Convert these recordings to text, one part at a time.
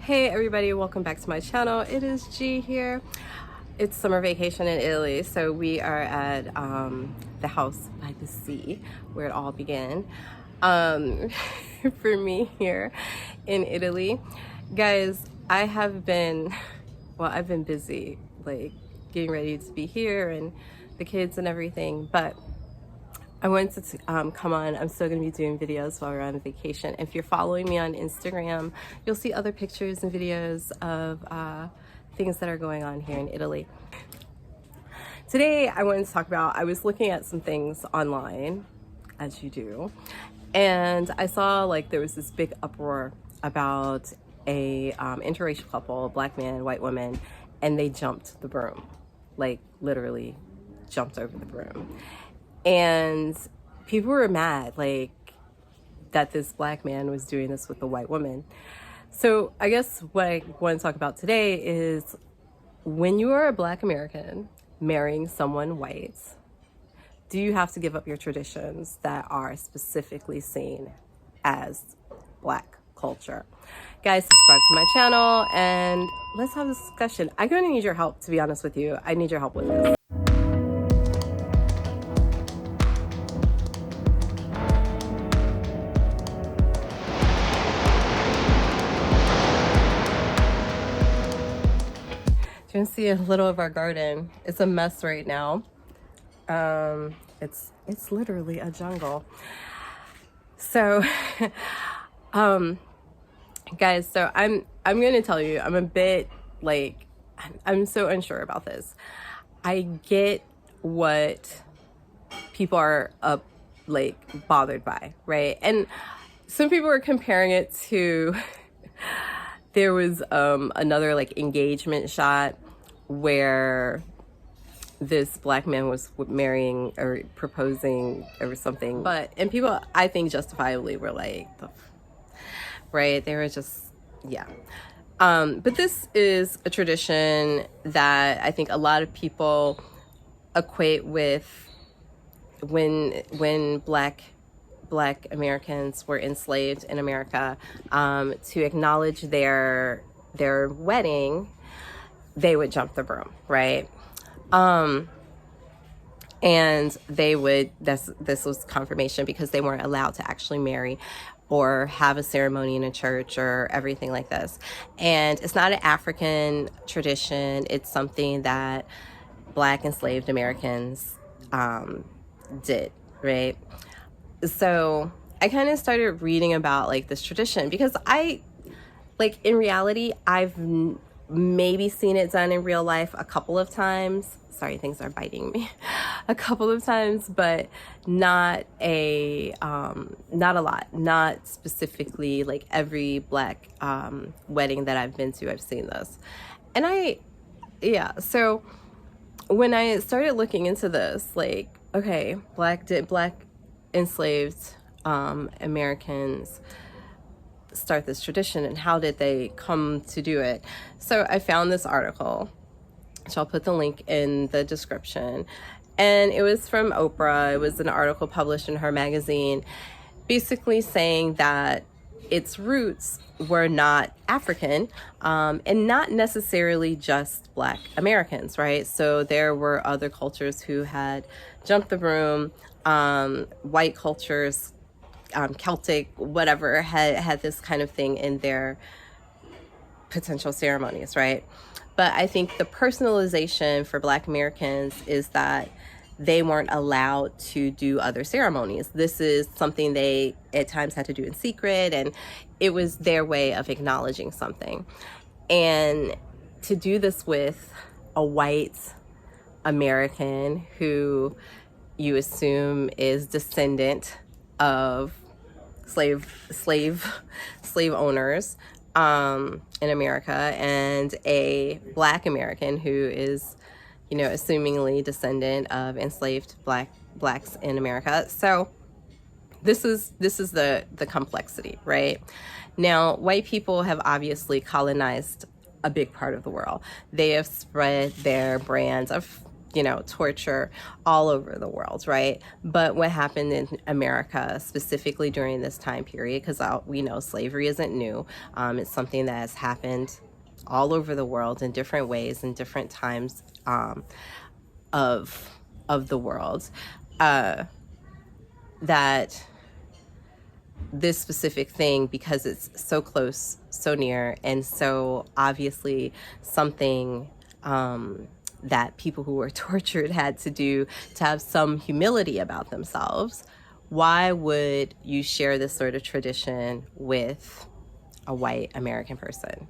Hey everybody, welcome back to my channel. It is G here. It's summer vacation in Italy, so we are at the house by the sea where it all began for me here in Italy. Guys, I've been busy, like getting ready to be here and the kids and everything, but I wanted to come on. I'm still going to be doing videos while we're on vacation. If you're following me on Instagram, you'll see other pictures and videos of things that are going on here in Italy. Today, I wanted to talk about, I was looking at some things online, as you do, and I saw like there was this big uproar about a interracial couple, black man, white woman, and they jumped the broom, like literally jumped over the broom. And people were mad, like, that this black man was doing this with the white woman. So I guess what I want to talk about today is when you are a Black American marrying someone white, do you have to give up your traditions that are specifically seen as Black culture? Guys, subscribe to my channel and let's have this discussion. I'm going to need your help, to be honest with you. I need your help with this. You can see a little of our garden. It's a mess right now. It's literally a jungle. So, guys, so I'm gonna tell you, I'm a bit like, I'm so unsure about this. I get what people are like bothered by, right? And some people are comparing it to there was another like engagement shot where this black man was marrying or proposing or something, and people I think justifiably were like, right? They were just, yeah. But this is a tradition that I think a lot of people equate with when Black Americans were enslaved in America, to acknowledge their wedding, they would jump the broom, right? And they would, this was confirmation because they weren't allowed to actually marry or have a ceremony in a church or everything like this. And it's not an African tradition. It's something that Black enslaved Americans did, right? So I kind of started reading about like this tradition because in reality, I've maybe seen it done in real life a couple of times. Sorry, things are biting me. A couple of times, but not a lot. Not specifically like every Black wedding that I've been to, I've seen this. And so when I started looking into this, like, okay, Black enslaved Americans start this tradition, and how did they come to do it? So I found this article, which I'll put the link in the description, and it was from Oprah. It was an article published in her magazine, basically saying that its roots were not African, and not necessarily just Black Americans, right? So there were other cultures who had jumped the broom, white cultures, Celtic, whatever, had this kind of thing in their potential ceremonies, right? But I think the personalization for Black Americans is that they weren't allowed to do other ceremonies. This is something they at times had to do in secret, and it was their way of acknowledging something. And to do this with a white American who you assume is descendant of slave owners in America, and a Black American who is, assumingly descendant of enslaved blacks in America. So this is the complexity, right? Now, white people have obviously colonized a big part of the world. They have spread their brands of torture all over the world, right? But what happened in America specifically during this time period, because we know slavery isn't new, it's something that has happened all over the world in different ways in different times of the world, that this specific thing, because it's so close, so near, and so obviously something that people who were tortured had to do to have some humility about themselves, why would you share this sort of tradition with a white American person?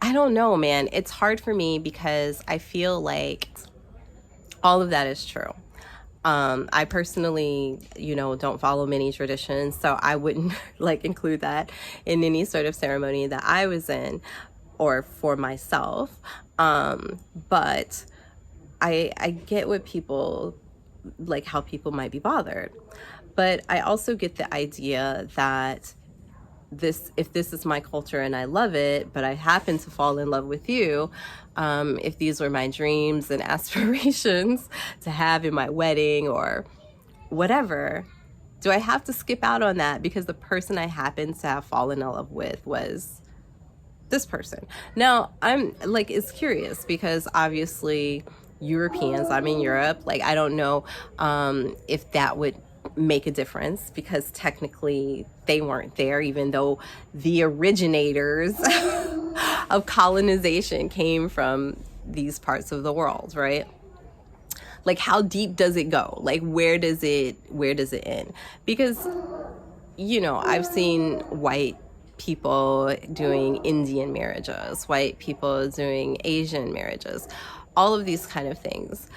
I don't know, man. It's hard for me because I feel like all of that is true. I personally, don't follow many traditions, so I wouldn't include that in any sort of ceremony that I was in or for myself. But I get what people, how people might be bothered. But I also get the idea that if this is my culture and I love it, but I happen to fall in love with you, if these were my dreams and aspirations to have in my wedding or whatever, do I have to skip out on that because the person I happen to have fallen in love with was this person? Now, it's curious because obviously Europeans, I'm in Europe, I don't know if that would make a difference because technically they weren't there, even though the originators of colonization came from these parts of the world, right? How deep does it go? Where does it end? Because I've seen white people doing Indian marriages, white people doing Asian marriages, all of these kind of things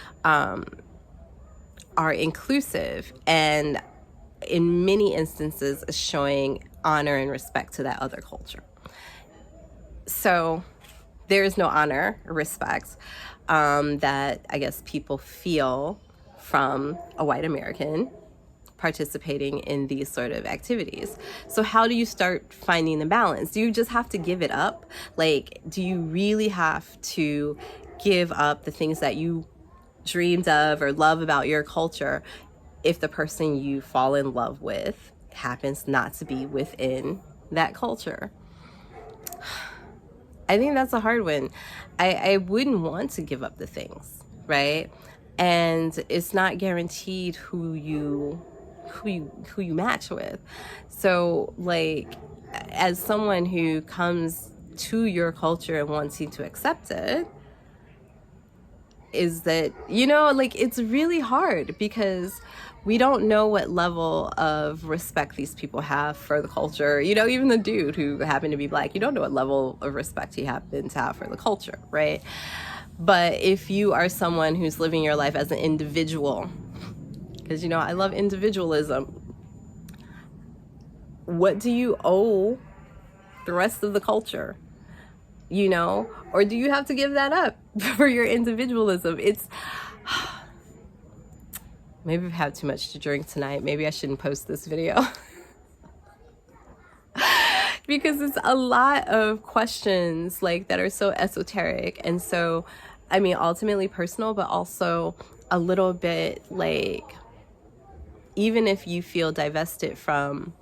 are inclusive and in many instances showing honor and respect to that other culture. So there is no honor or respect that I guess people feel from a white American participating in these sort of activities. So how do you start finding the balance? Do you just have to give it up? Do you really have to give up the things that you dreamed of or love about your culture if the person you fall in love with happens not to be within that culture? I think that's a hard one. I wouldn't want to give up the things, right? And it's not guaranteed who you match with. So as someone who comes to your culture and wants you to accept it, is that, it's really hard because we don't know what level of respect these people have for the culture. Even the dude who happened to be black, you don't know what level of respect he happened to have for the culture, right? But if you are someone who's living your life as an individual, because, I love individualism, what do you owe the rest of the culture? Or do you have to give that up for your individualism? Maybe I've had too much to drink tonight. Maybe I shouldn't post this video. Because it's a lot of questions that are so esoteric and so, ultimately personal, but also a little bit even if you feel divested from,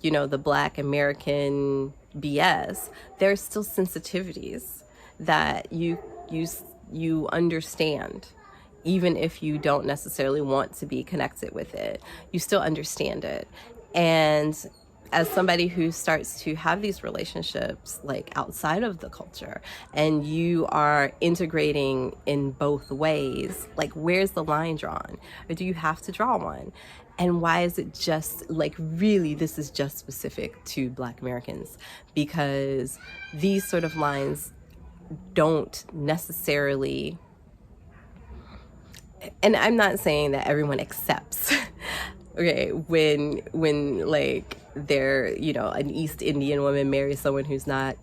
the Black American BS, there are still sensitivities that you understand, even if you don't necessarily want to be connected with it. You still understand it. And as somebody who starts to have these relationships outside of the culture and you are integrating in both ways, where's the line drawn? Or do you have to draw one? And why is it just really this is just specific to Black Americans? Because these sort of lines don't necessarily, and I'm not saying that everyone accepts okay, when they're, an East Indian woman marries someone who's not,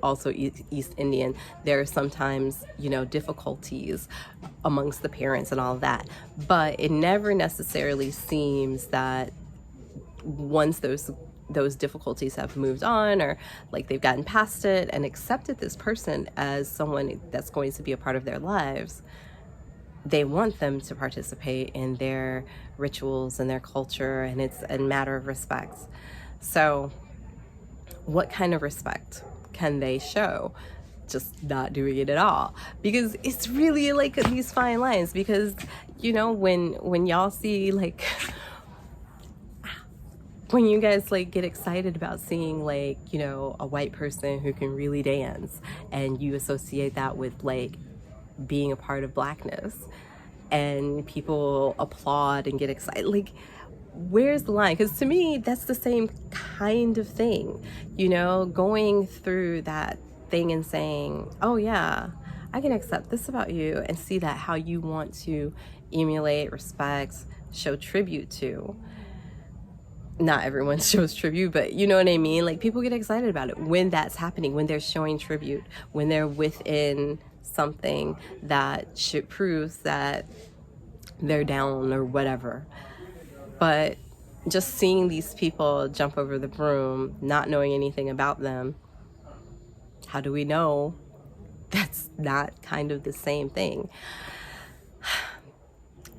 also East Indian, there are sometimes, difficulties amongst the parents and all of that. But it never necessarily seems that once those those difficulties have moved on, or like they've gotten past it and accepted this person as someone that's going to be a part of their lives, they want them to participate in their rituals and their culture, and it's a matter of respect. So what kind of respect can they show? Just not doing it at all, because it's really like these fine lines. Because when y'all see like when you guys like get excited about seeing like a white person who can really dance, and you associate that with like being a part of Blackness, and people applaud and get excited, like where's the line? Because to me that's the same kind of thing, going through that thing and saying, oh yeah, I can accept this about you, and see that how you want to emulate, respect, show tribute to. Not everyone shows tribute, but you know what I mean? Like people get excited about it when that's happening, when they're showing tribute, when they're within something that should prove that they're down or whatever. But just seeing these people jump over the broom, not knowing anything about them, how do we know that's not kind of the same thing?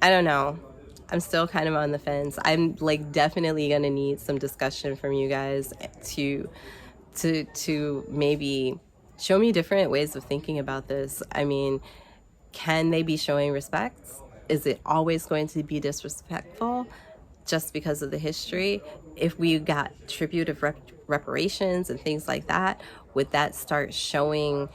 I don't know. I'm still kind of on the fence. I'm like definitely gonna need some discussion from you guys to maybe show me different ways of thinking about this. I mean, can they be showing respect? Is it always going to be disrespectful just because of the history? If we got tribute of reparations and things like that, would that start showing,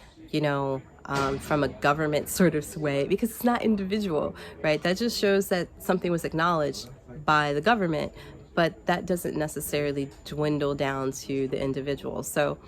from a government sort of way? Because it's not individual, right? That just shows that something was acknowledged by the government, but that doesn't necessarily dwindle down to the individual. So,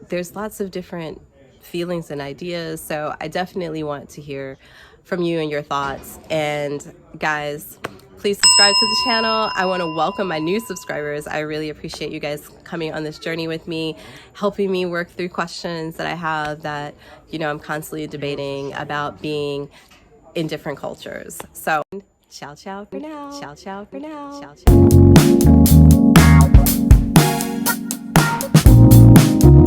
there's lots of different feelings and ideas. So I definitely want to hear from you and your thoughts. And guys, please subscribe to the channel. I want to welcome my new subscribers. I really appreciate you guys coming on this journey with me, helping me work through questions that I have that, I'm constantly debating about being in different cultures. So ciao, ciao for now. Ciao, ciao for now. Ciao, ciao.